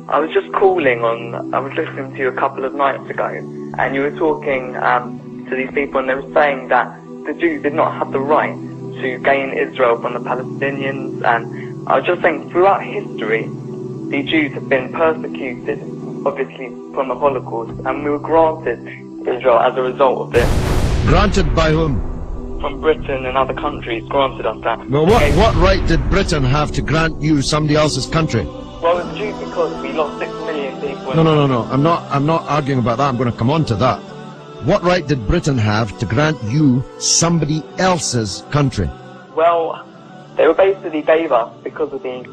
I was just calling on, I was listening to you a couple of nights ago, and you were talking to these people, and they were saying that the Jews did not have the right to gain Israel from the Palestinians, and I was just saying, throughout history, the Jews have been persecuted, obviously from the Holocaust, and we were granted Israel as a result of this. Granted by whom? From Britain and other countries granted us that. Well, what right did Britain have to grant you somebody else's country? Well, it was due because we lost 6 million people. No. I'm not arguing about that. I'm going to come on to that. What right did Britain have to grant you somebody else's country? Well, they were basically gave us because of the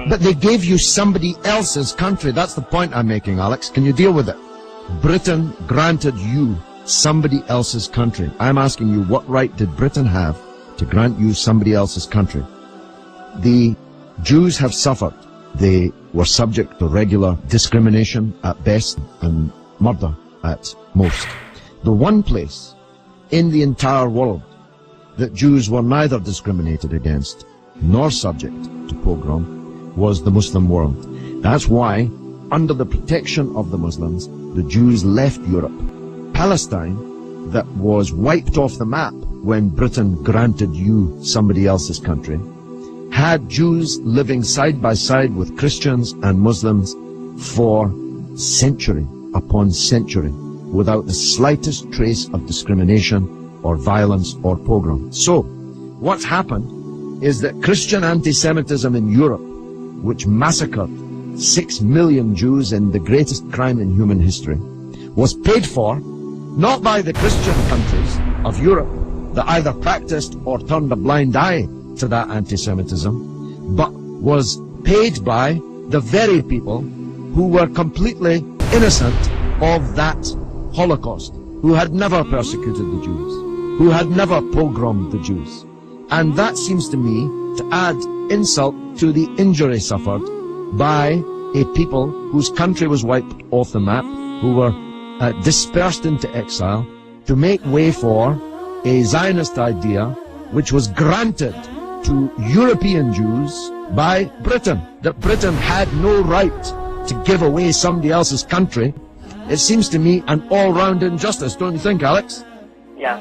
But they gave you somebody else's country. That's the point I'm making, Alex. Can you deal with it? Britain granted you somebody else's country. I'm asking you, what right did Britain have to grant you somebody else's country? The Jews have suffered. They were subject to regular discrimination at best and murder at most. The one place in the entire world that Jews were neither discriminated against nor subject to pogrom was the Muslim world. That's why, under the protection of the Muslims, the Jews left Europe. Palestine, that was wiped off the map when Britain granted you somebody else's country, had Jews living side by side with Christians and Muslims for century upon century without the slightest trace of discrimination or violence or pogrom. So, what's happened is that Christian anti-Semitism in Europe, which massacred 6 million Jews in the greatest crime in human history, was paid for not by the Christian countries of Europe that either practiced or turned a blind eye to that anti-Semitism, but was paid by the very people who were completely innocent of that Holocaust, who had never persecuted the Jews, who had never pogromed the Jews. And that seems to me to add insult to the injury suffered by a people whose country was wiped off the map, who were dispersed into exile, to make way for a Zionist idea which was granted to European Jews by Britain, that Britain had no right to give away somebody else's country. It seems to me an all-round injustice, don't you think, Alex? Yeah.